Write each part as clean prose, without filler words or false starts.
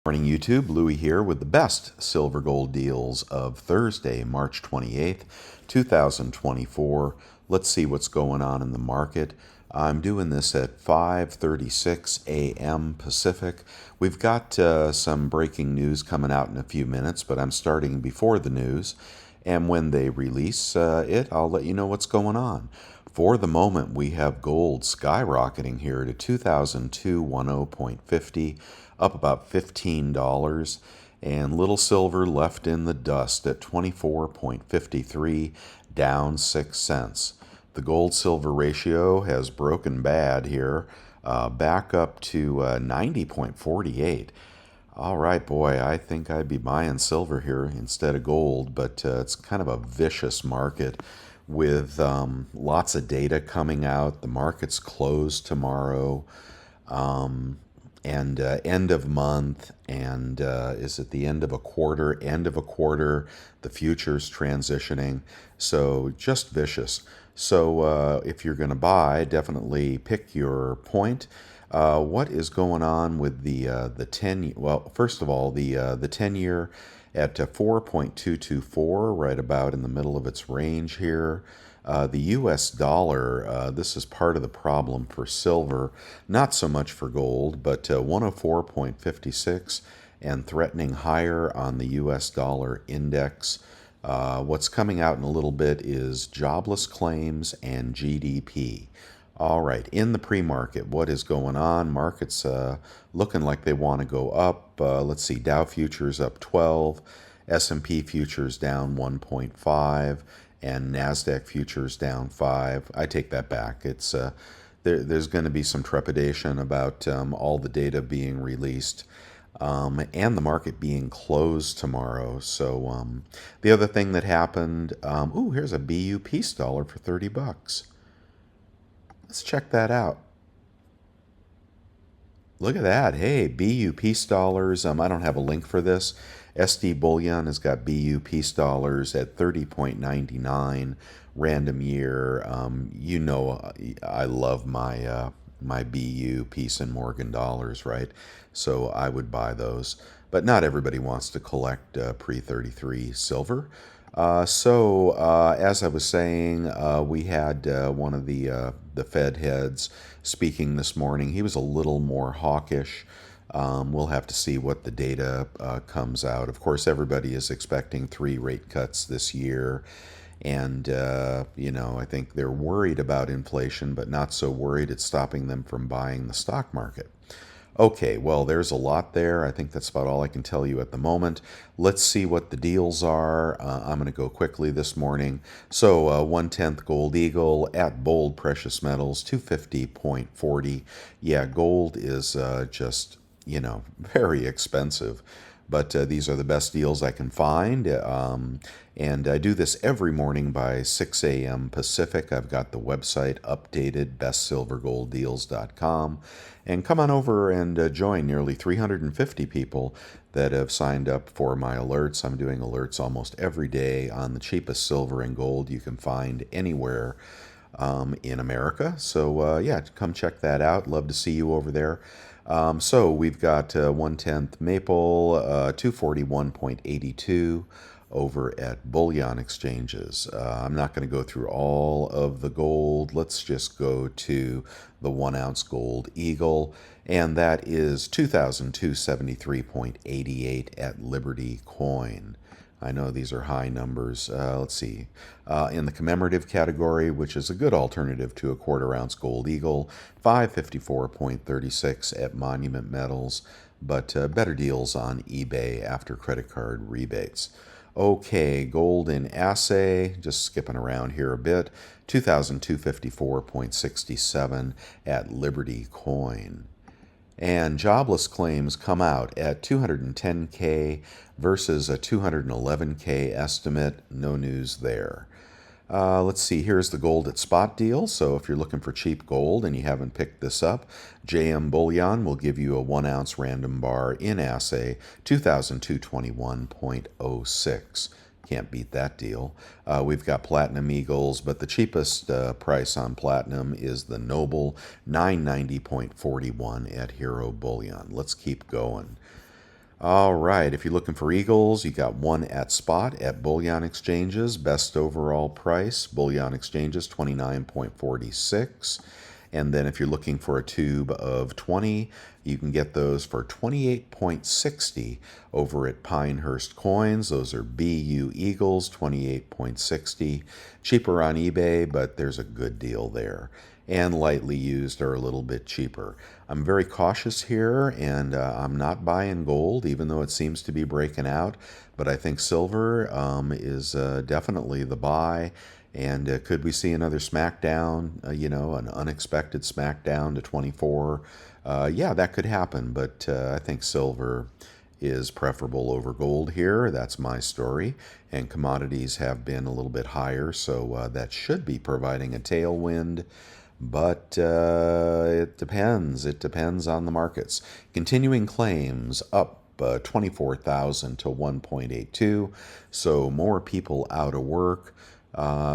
Morning YouTube, Louie here with the best silver gold deals of Thursday, March 28th, 2024. Let's see what's going on in the market. I'm doing this at 5:36 a.m. Pacific. We've got some breaking news coming out in a few minutes, but I'm starting before the news. And when they release I'll let you know what's going on. For the moment, we have gold skyrocketing here to 2002 up about $15, and little silver left in the dust at 24.53, down 6 cents. The gold silver ratio has broken bad here, back up to 90.48. All right, boy, I think I'd be buying silver here instead of gold, but it's kind of a vicious market with lots of data coming out. The market's closed tomorrow, and end of month, and is it the end of a quarter? End of a quarter, the future's transitioning, so just vicious. So if you're going to buy, definitely pick your point. What is going on with the 10? Well, first of all, the 10-year at 4.224, right about in the middle of its range here. The US dollar, this is part of the problem for silver, not so much for gold, but 104.56 and threatening higher on the US dollar index. What's coming out in a little bit is jobless claims and GDP. All right, in the pre-market, what is going on? Markets looking like they want to go up. Let's see, Dow futures up 12, S&P futures down 1.5, and NASDAQ futures down 5. I take that back. It's there's going to be some trepidation about all the data being released, and the market being closed tomorrow. So the other thing that happened, here's a BU Peace dollar for $30. Let's check that out. Look at that. Hey, BU Peace dollars. I don't have a link for this. SD Bullion has got BU Peace dollars at 30.99 random year. I love my BU Peace and Morgan dollars, right? So I would buy those. But not everybody wants to collect pre-33 silver. As I was saying, we had one of the Fed heads speaking this morning. He was a little more hawkish. We'll have to see what the data comes out. Of course, everybody is expecting 3 rate cuts this year. And, I think they're worried about inflation, but not so worried it's stopping them from buying the stock market. Okay, well, there's a lot there. I think that's about all I can tell you at the moment. Let's see what the deals are. I'm going to go quickly this morning. So 1/10 Gold Eagle at Bold Precious Metals, 250.40. Yeah, gold is just, very expensive. But these are the best deals I can find. And I do this every morning by 6 a.m. Pacific. I've got the website updated, bestsilvergolddeals.com. And come on over and join nearly 350 people that have signed up for my alerts. I'm doing alerts almost every day on the cheapest silver and gold you can find anywhere in America. So, come check that out. Love to see you over there. So we've got 1/10 Maple, 241.82 over at Bullion Exchanges. I'm not going to go through all of the gold. Let's just go to the 1-ounce Gold Eagle, and that is 2,273.88 at Liberty Coin. I know these are high numbers. Let's see. In the commemorative category, which is a good alternative to a 1/4 ounce Gold Eagle, 554.36 at Monument Metals, but better deals on eBay after credit card rebates. Okay, gold in assay, just skipping around here a bit, 2,254.67 at Liberty Coin. And jobless claims come out at 210K versus a 211K estimate. No news there. Let's see, here's the gold at spot deal. So if you're looking for cheap gold and you haven't picked this up, JM Bullion will give you a 1-ounce random bar in assay, 2,221.06. Can't beat that deal. We've got Platinum Eagles, but the cheapest price on Platinum is the Noble, $990.41 at Hero Bullion. Let's keep going. All right, if you're looking for Eagles, you got one at spot at Bullion Exchanges. Best overall price, Bullion Exchanges 29.46. And then if you're looking for a tube of 20, you can get those for 28.60 over at Pinehurst Coins. Those are BU Eagles, 28.60. Cheaper on eBay, but there's a good deal there. And lightly used are a little bit cheaper. I'm very cautious here, and I'm not buying gold, even though it seems to be breaking out. But I think silver is definitely the buy. And could we see another smackdown, an unexpected smackdown to 24? Yeah, that could happen, but I think silver is preferable over gold here. That's my story. And commodities have been a little bit higher, so that should be providing a tailwind. But it depends. It depends on the markets. Continuing claims up 24,000 to 1.82. So more people out of work.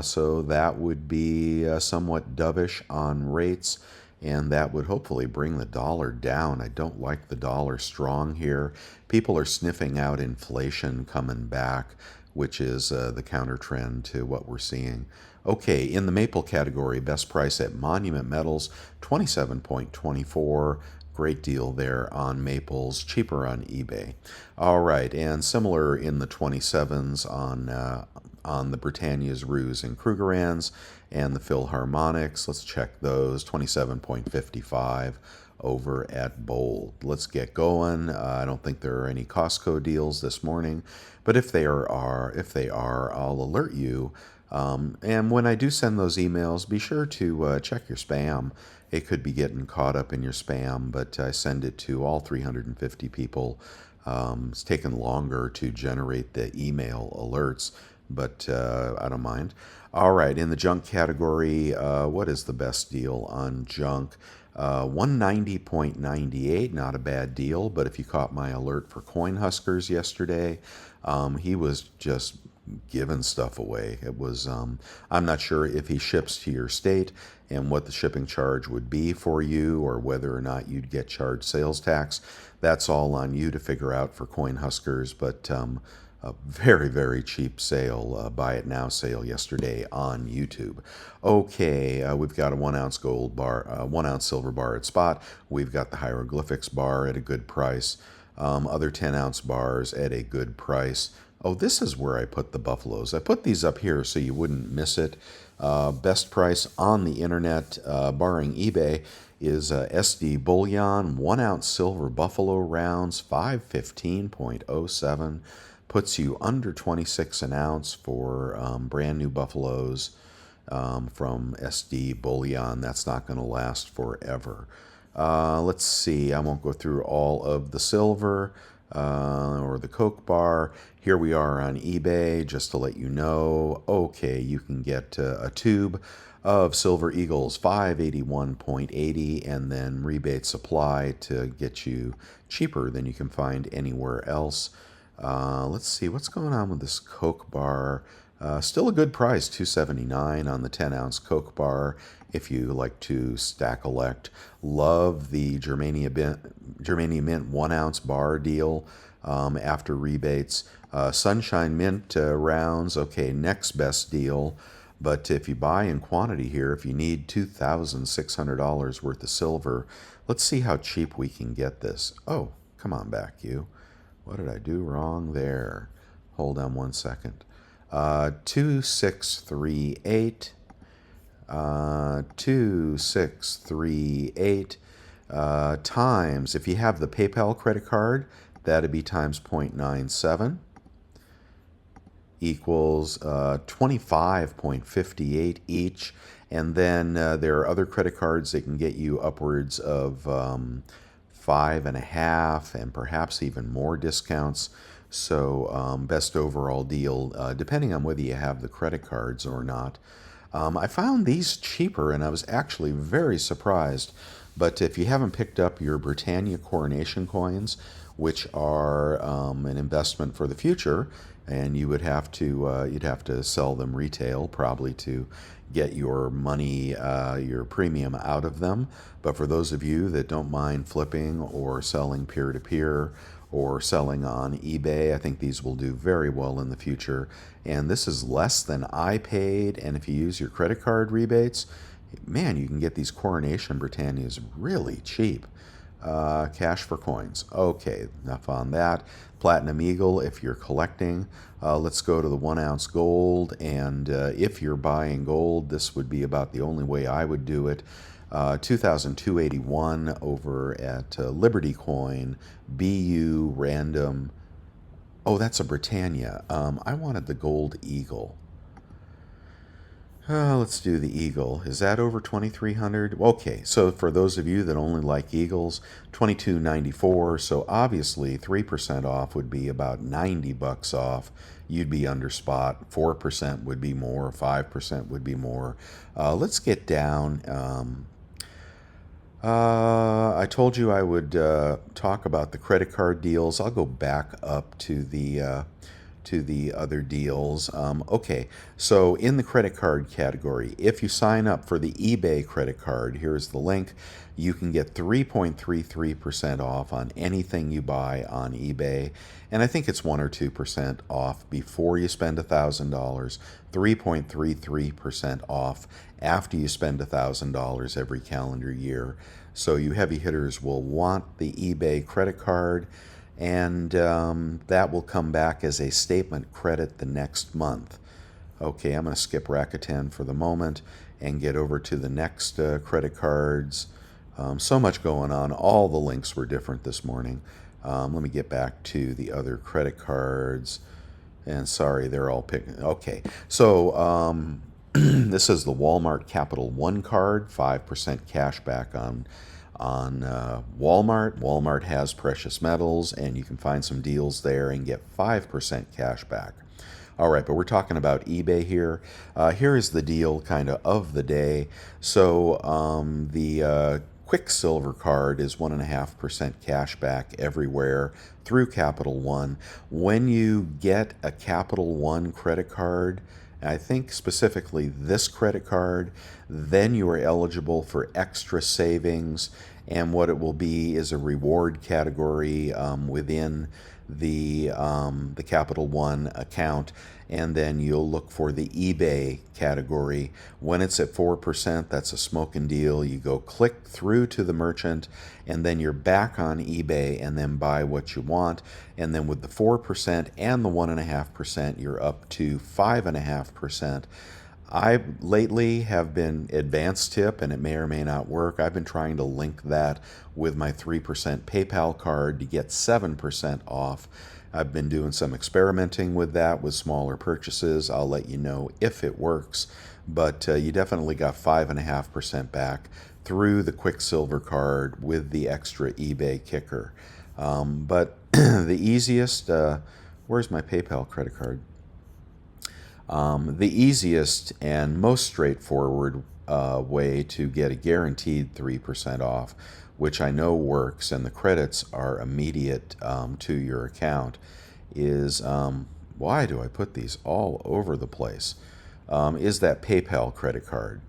So that would be somewhat dovish on rates, and that would hopefully bring the dollar down. I don't like the dollar strong here. People are sniffing out inflation coming back, which is the counter trend to what we're seeing. Okay, in the maple category, best price at Monument Metals, 27.24. Great deal there on maples, cheaper on eBay. All right, and similar in the 27s on the Britannia's Ruse and Krugerrands and the Philharmonics. Let's check those, 27.55 over at Bold. Let's get going. I don't think there are any Costco deals this morning, but if they are, I'll alert you. And when I do send those emails, be sure to check your spam. It could be getting caught up in your spam, but I send it to all 350 people. It's taken longer to generate the email alerts, but I don't mind. All right, in the junk category, what is the best deal on junk? 190.98, not a bad deal, but if you caught my alert for Coin Huskers yesterday, he was just giving stuff away. It was, I'm not sure if he ships to your state and what the shipping charge would be for you, or whether or not you'd get charged sales tax. That's all on you to figure out for Coin Huskers, but a very, very cheap sale, buy it now sale yesterday on YouTube. Okay, we've got a 1 ounce gold bar, 1 ounce silver bar at spot. We've got the hieroglyphics bar at a good price. Other 10 ounce bars at a good price. Oh, this is where I put the buffaloes. I put these up here so you wouldn't miss it. Best price on the internet, barring eBay, is SD Bullion, 1 ounce silver buffalo rounds, 515.07. Puts you under 26 an ounce for brand new buffaloes from SD Bullion. That's not going to last forever. Let's see, I won't go through all of the silver or the Coke bar. Here we are on eBay, just to let you know. Okay, you can get a tube of Silver Eagles, 581.80, and then rebate supply to get you cheaper than you can find anywhere else. Let's see what's going on with this Coke bar. Still a good price, $2.79 on the 10 ounce Coke bar if you like to stack elect. Love the Germania Mint 1 ounce bar deal after rebates. Sunshine Mint rounds, okay, next best deal. But if you buy in quantity here, if you need $2,600 worth of silver, let's see how cheap we can get this. Oh, come on back, you. What did I do wrong there? Hold on 1 second. 2638. 2638 times, if you have the PayPal credit card, that'd be times 0.97 equals 25.58 each. And then there are other credit cards that can get you upwards of 5.5 and perhaps even more discounts. So best overall deal, depending on whether you have the credit cards or not. I found these cheaper, and I was actually very surprised. But if you haven't picked up your Britannia Coronation coins, which are an investment for the future, and you would have to you'd have to sell them retail probably to get your money, your premium out of them. But for those of you that don't mind flipping or selling peer to peer, or selling on eBay. I think these will do very well in the future. And this is less than I paid. And if you use your credit card rebates, man, you can get these Coronation Britannias really cheap. Cash for coins. Okay, enough on that. Platinum Eagle, if you're collecting. Let's go to the 1 ounce gold. And if you're buying gold, this would be about the only way I would do it. 2,281 over at Liberty Coin, BU Random. Oh, that's a Britannia. I wanted the Gold Eagle. Let's do the Eagle. Is that over 2,300? Okay, so for those of you that only like Eagles, 22.94. So obviously 3% off would be about $90 off. You'd be under spot. 4% would be more. 5% would be more. Let's get down. I told you I would talk about the credit card deals. I'll go back up to the other deals. Okay, so in the credit card category, if you sign up for the eBay credit card, here's the link. You can get 3.33% off on anything you buy on eBay. And I think it's 1 or 2% off before you spend $1,000, 3.33% off after you spend $1,000 every calendar year. So you heavy hitters will want the eBay credit card, and that will come back as a statement credit the next month. Okay, I'm going to skip Rakuten for the moment and get over to the next credit cards. So much going on. All the links were different this morning. Let me get back to the other credit cards. And sorry, they're all picking. Okay, so this is the Walmart Capital One card, 5% cash back on Walmart. Walmart has precious metals, and you can find some deals there and get 5% cash back. All right, but we're talking about eBay here. Here is the deal kind of the day. So the Quicksilver card is 1.5% cash back everywhere through Capital One. When you get a Capital One credit card, I think specifically this credit card, then you are eligible for extra savings, and what it will be is a reward category within the Capital One account, and then you'll look for the eBay category. When it's at 4%, that's a smoking deal. You go click through to the merchant, and then you're back on eBay, and then buy what you want. And then with the 4% and the 1.5%, you're up to 5.5%. I lately have been advanced tip, and it may or may not work. I've been trying to link that with my 3% PayPal card to get 7% off. I've been doing some experimenting with that with smaller purchases. I'll let you know if it works, but you definitely got 5.5% back through the Quicksilver card with the extra eBay kicker. But the easiest, where's my PayPal credit card? The easiest and most straightforward way to get a guaranteed 3% off, which I know works and the credits are immediate to your account, is why do I put these all over the place? Is that PayPal credit card.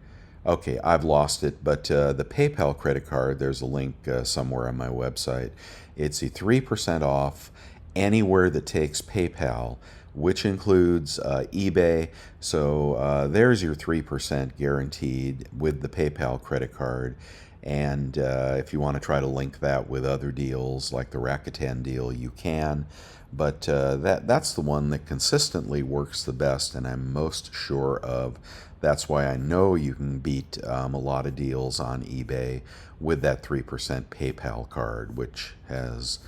Okay, I've lost it, but the PayPal credit card, there's a link somewhere on my website. It's a 3% off anywhere that takes PayPal, which includes eBay. So there's your 3% guaranteed with the PayPal credit card. And if you want to try to link that with other deals like the Rakuten deal, you can. But that's the one that consistently works the best and I'm most sure of. That's why I know you can beat a lot of deals on eBay with that 3% PayPal card, which has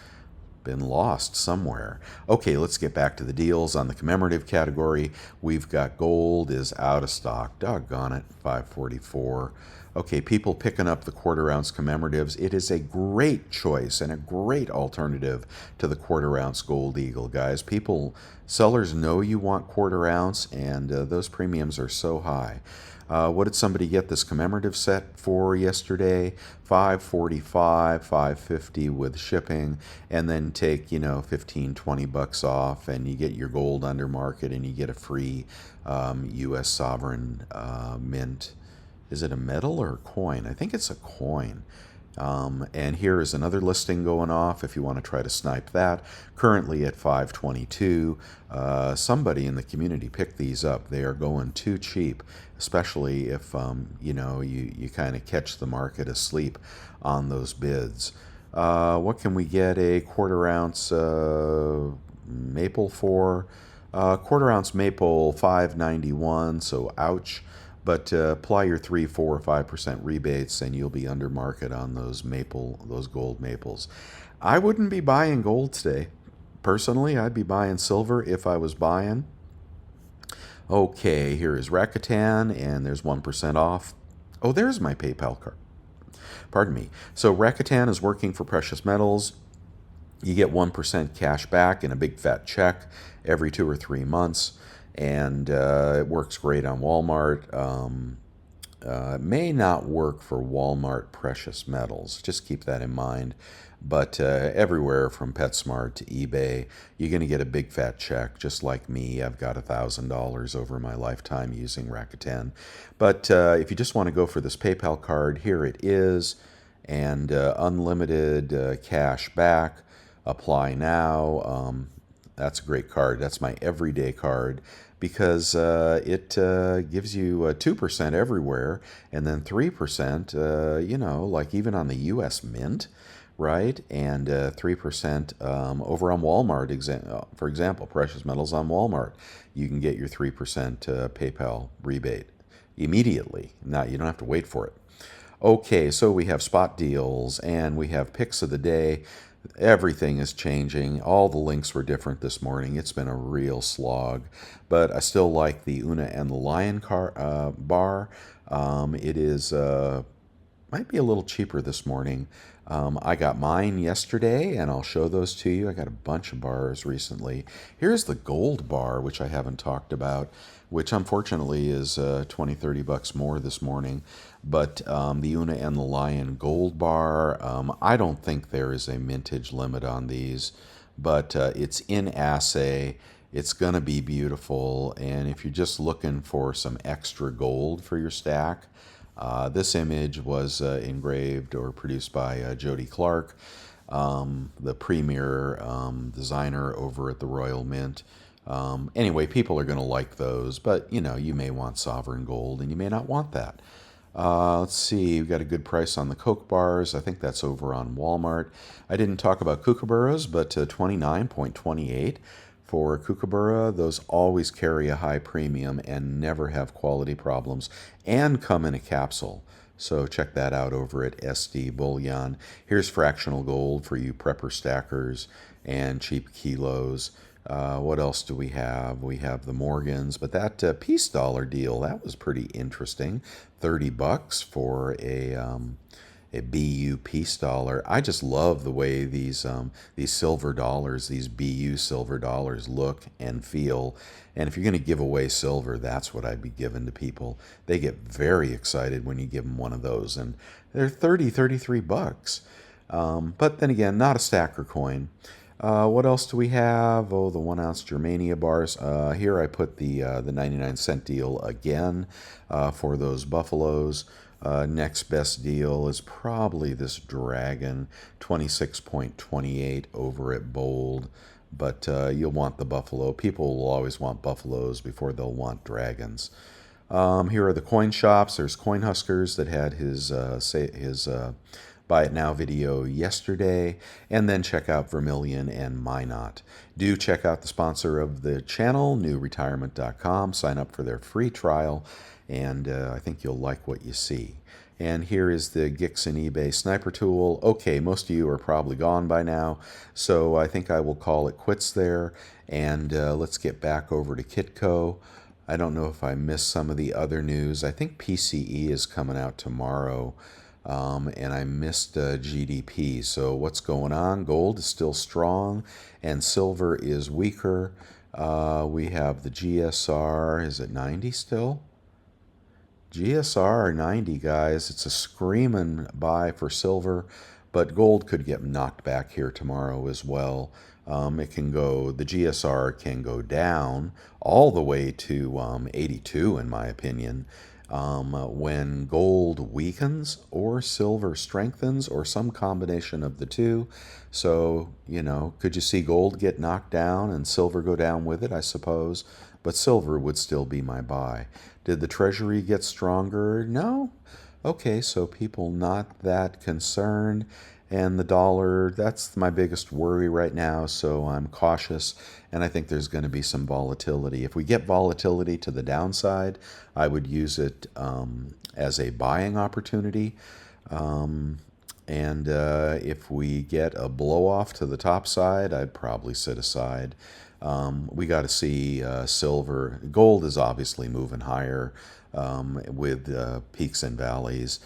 been lost somewhere. Okay, let's get back to the deals. On the commemorative category, we've got gold is out of stock. Doggone it, 544. Okay, people picking up the 1/4 ounce commemoratives. It is a great choice and a great alternative to the 1/4 ounce Gold Eagle, guys. Sellers know you want 1/4 ounce, and those premiums are so high. What did somebody get this commemorative set for yesterday? $545, $550 with shipping, and then take, $15, $20 off, and you get your gold under market, and you get a free U.S. sovereign mint. Is it a metal or a coin? I think it's a coin. And here is another listing going off if you want to try to snipe that. Currently at 522. Somebody in the community picked these up. They are going too cheap, especially if you kind of catch the market asleep on those bids. What can we get a quarter ounce maple for? Quarter ounce maple 591. So ouch. But apply your 3, 4, or 5% rebates, and you'll be under market on those gold maples. I wouldn't be buying gold today. Personally, I'd be buying silver if I was buying. Okay, here is Rakuten, and there's 1% off. Oh, there's my PayPal card. Pardon me. So Rakuten is working for precious metals. You get 1% cash back in a big fat check every 2 or 3 months, and it works great on Walmart. It may not work for Walmart precious metals. Just keep that in mind. But everywhere from PetSmart to eBay, you're going to get a big fat check. Just like me, I've got $1,000 over my lifetime using Rakuten. But if you just want to go for this PayPal card, here it is, and unlimited cash back. Apply now. That's a great card. That's my everyday card because it gives you 2% everywhere and then 3%, like even on the U.S. Mint, right? And 3% over on Walmart, for example, precious metals on Walmart. You can get your 3% PayPal rebate immediately. Now, you don't have to wait for it. Okay, so we have spot deals and we have picks of the day. Everything is changing. All the links were different this morning. It's been a real slog, but I still like the Una and the Lion bar. It is might be a little cheaper this morning. I got mine yesterday, and I'll show those to you. I got a bunch of bars recently. Here's the gold bar, which I haven't talked about, which unfortunately is 20, $30 more this morning. But the Una and the Lion gold bar, I don't think there is a mintage limit on these, but it's in assay. It's going to be beautiful. And if you're just looking for some extra gold for your stack, this image was engraved or produced by Jody Clark, the premier designer over at the Royal Mint. Anyway, people are going to like those, but you may want sovereign gold and you may not want that. Let's see, we've got a good price on the Coke bars. I think that's over on Walmart. I didn't talk about kookaburras, but 29.28 for kookaburra. Those always carry a high premium and never have quality problems and come in a capsule. So check that out over at SD Bullion. Here's fractional gold for you prepper stackers and cheap kilos. What else do we have? We have the Morgans, but that peace dollar deal, that was pretty interesting. $30 for a BU peace dollar. I just love the way these silver dollars, these BU silver dollars look and feel. And if you're going to give away silver, that's what I'd be giving to people. They get very excited when you give them one of those, and they're $33. But then again, not a stacker coin. What else do we have? Oh, the 1 ounce Germania bars. Here I put the 99-cent deal again for those buffaloes. Next best deal is probably this Dragon, 26.28 over at Bold. But you'll want the buffalo. People will always want buffaloes before they'll want dragons. Here are the coin shops. There's Coin Huskers that had his Buy It Now video yesterday, and then check out Vermilion and Minot. Do check out the sponsor of the channel, newretirement.com. Sign up for their free trial, and I think you'll like what you see. And here is the Gixon eBay sniper tool. Okay, most of you are probably gone by now, so I think I will call it quits there, and let's get back over to Kitco. I don't know if I missed some of the other news. I think PCE is coming out tomorrow. And I missed GDP. So what's going on? Gold is still strong and silver is weaker. We have the GSR. Is it 90 still? GSR 90, guys. It's a screaming buy for silver, but gold could get knocked back here tomorrow as well. The GSR can go down all the way to 82 in my opinion. when gold weakens or silver strengthens or some combination of the two. So, could you see gold get knocked down and silver go down with it? I suppose. But silver would still be my buy. Did the treasury get stronger? No. Okay, so people not that concerned. And the dollar, that's my biggest worry right now, so I'm cautious, and I think there's going to be some volatility. If we get volatility to the downside, I would use it as a buying opportunity. And if we get a blow off to the top side, I'd probably sit aside. We got to see silver. Gold is obviously moving higher with peaks and valleys.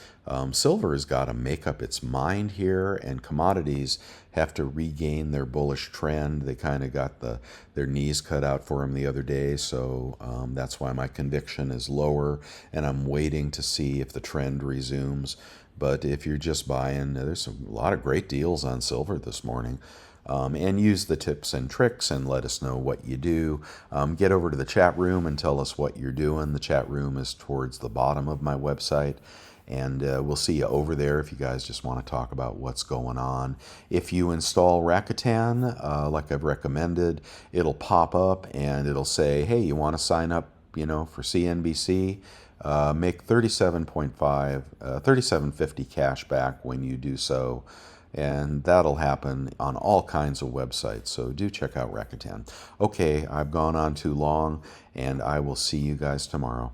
Silver has got to make up its mind here, and commodities have to regain their bullish trend. They kind of got their knees cut out for them the other day, so that's why my conviction is lower, and I'm waiting to see if the trend resumes. But if you're just buying, there's a lot of great deals on silver this morning. And use the tips and tricks and let us know what you do. Get over to the chat room and tell us what you're doing. The chat room is towards the bottom of my website. And we'll see you over there if you guys just want to talk about what's going on. If you install Rakuten, like I've recommended, it'll pop up and it'll say, hey, you want to sign up, for CNBC? Make 37.50 cash back when you do so. And that'll happen on all kinds of websites. So do check out Rakuten. Okay, I've gone on too long, and I will see you guys tomorrow.